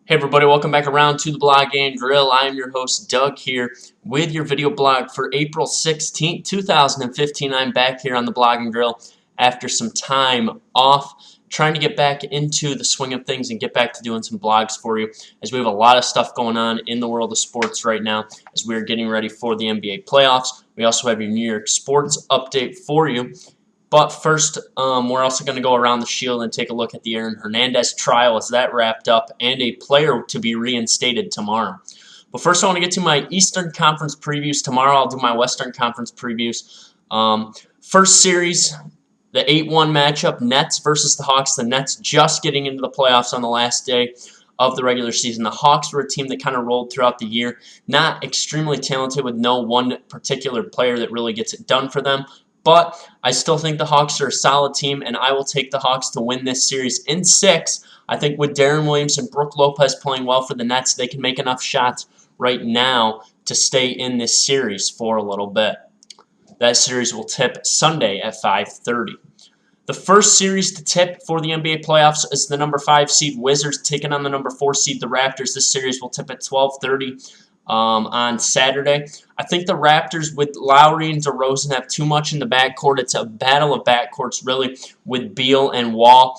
Hey everybody, welcome back around to the Blog and Grill. I am your host Doug here with your video blog for April 16th, 2015. I'm back here on the Blog and Grill after some time off, trying to get back into the swing of things and get back to doing some blogs for you, as we have a lot of stuff going on in the world of sports right now as we're getting ready for the NBA playoffs. We also have your New York sports update for you. But first, we're also going to go around the Shield and take a look at the Aaron Hernandez trial as that wrapped up and a player to be reinstated tomorrow. But first, I want to get to my Eastern Conference previews. Tomorrow, I'll do my Western Conference previews. First series, the 8-1 matchup, Nets versus the Hawks. The Nets just getting into the playoffs on the last day of the regular season. The Hawks were a team that kind of rolled throughout the year. Not extremely talented with no one particular player that really gets it done for them. But I still think the Hawks are a solid team, and I will take the Hawks to win this series in 6. I think with Darren Williams and Brook Lopez playing well for the Nets, they can make enough shots right now to stay in this series for a little bit. That series will tip Sunday at 5:30. The first series to tip for the NBA playoffs is the number 5 seed Wizards taking on the number 4 seed the Raptors. This series will tip at 12:30. On Saturday. I think the Raptors with Lowry and DeRozan have too much in the backcourt. It's a battle of backcourts, really, with Beal and Wall.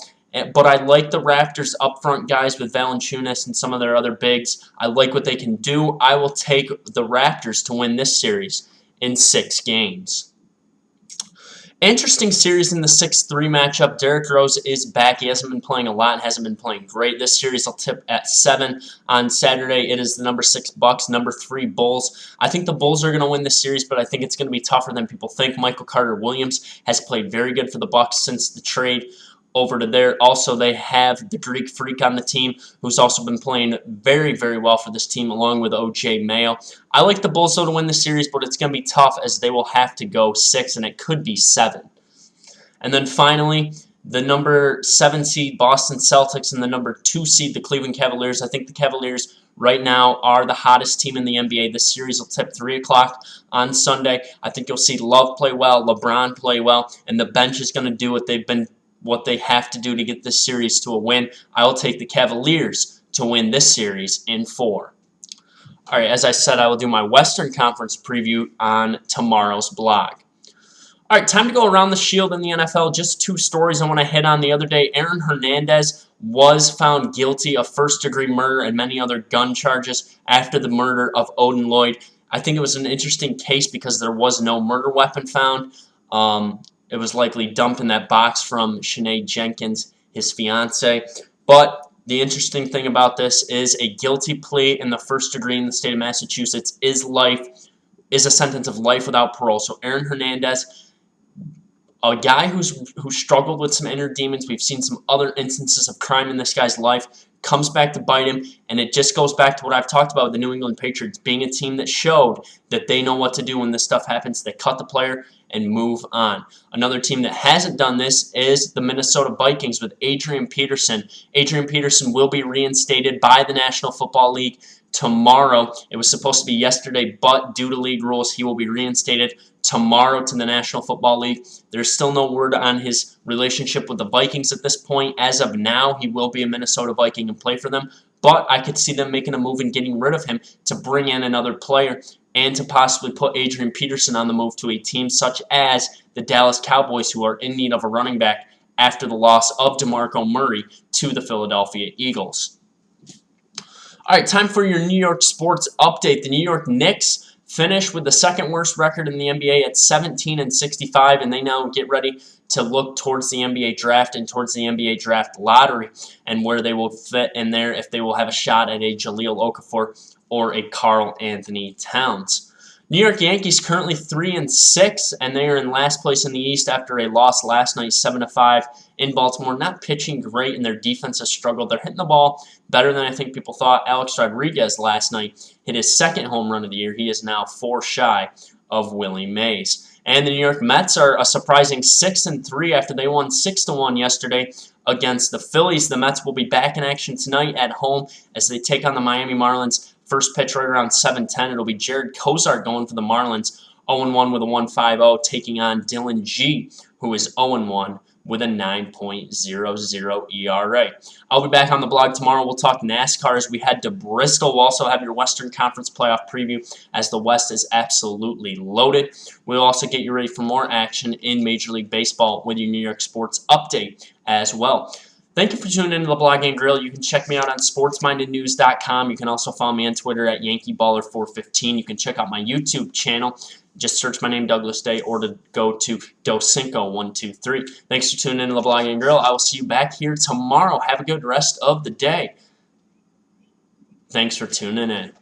But I like the Raptors up-front guys with Valanciunas and some of their other bigs. I like what they can do. I will take the Raptors to win this series in 6 games. Interesting series in the 6-3 matchup. Derrick Rose is back. He hasn't been playing a lot and hasn't been playing great. This series will tip at 7 on Saturday. It is the number 6 Bucks, number 3 Bulls. I think the Bulls are going to win this series, but I think it's going to be tougher than people think. Michael Carter-Williams has played very good for the Bucks since the trade over to there. Also, they have the Greek Freak on the team, who's also been playing very, very well for this team, along with O.J. Mayo. I like the Bulls, though, to win the series, but it's going to be tough as they will have to go 6, and it could be 7. And then finally, the number 7 seed Boston Celtics and the number 2 seed the Cleveland Cavaliers. I think the Cavaliers right now are the hottest team in the NBA. This series will tip 3 o'clock on Sunday. I think you'll see Love play well, LeBron play well, and the bench is going to do what they have to do to get this series to a win. I will take the Cavaliers to win this series in 4. All right, as I said, I will do my Western Conference preview on tomorrow's blog. All right, time to go around the Shield in the NFL. Just 2 stories I want to hit on. The other day, Aaron Hernandez was found guilty of first-degree murder and many other gun charges after the murder of Odin Lloyd. I think it was an interesting case because there was no murder weapon found. It was likely dumped in that box from Sinead Jenkins, his fiance. But the interesting thing about this is a guilty plea in the first degree in the state of Massachusetts is a sentence of life without parole. So Aaron Hernandez, a guy who struggled with some inner demons, we've seen some other instances of crime in this guy's life, comes back to bite him, and it just goes back to what I've talked about with the New England Patriots, being a team that showed that they know what to do when this stuff happens. They cut the player and move on. Another team that hasn't done this is the Minnesota Vikings with Adrian Peterson. Adrian Peterson will be reinstated by the National Football League tomorrow. It was supposed to be yesterday, but due to league rules, he will be reinstated tomorrow to the National Football League. There's still no word on his relationship with the Vikings at this point. As of now, he will be a Minnesota Viking and play for them, but I could see them making a move and getting rid of him to bring in another player and to possibly put Adrian Peterson on the move to a team such as the Dallas Cowboys, who are in need of a running back after the loss of DeMarco Murray to the Philadelphia Eagles. All right, time for your New York sports update. The New York Knicks finished with the second worst record in the NBA at 17-65, and they now get ready to look towards the NBA draft and towards the NBA draft lottery and where they will fit in there if they will have a shot at a Jahlil Okafor or a Karl Anthony Towns. New York Yankees currently 3-6, and they are in last place in the East after a loss last night, 7-5 in Baltimore. Not pitching great, and their defense has struggled. They're hitting the ball better than I think people thought. Alex Rodriguez last night hit his second home run of the year. He is now 4 shy of Willie Mays. And the New York Mets are a surprising 6-3 after they won 6-1 yesterday against the Phillies. The Mets will be back in action tonight at home as they take on the Miami Marlins. First pitch right around 7:10. It'll be Jared Kozart going for the Marlins, 0-1 with a 1.50, taking on Dylan G, who is 0-1 with a 9.00 ERA. I'll be back on the blog tomorrow. We'll talk NASCAR as we head to Bristol. We'll also have your Western Conference playoff preview as the West is absolutely loaded. We'll also get you ready for more action in Major League Baseball with your New York sports update as well. Thank you for tuning into the Blog and Grill. You can check me out on sportsmindednews.com. You can also follow me on Twitter at YankeeBaller415. You can check out my YouTube channel. Just search my name, Douglas Day, or to go to Docinco123. Thanks for tuning into the Blog and Grill. I will see you back here tomorrow. Have a good rest of the day. Thanks for tuning in.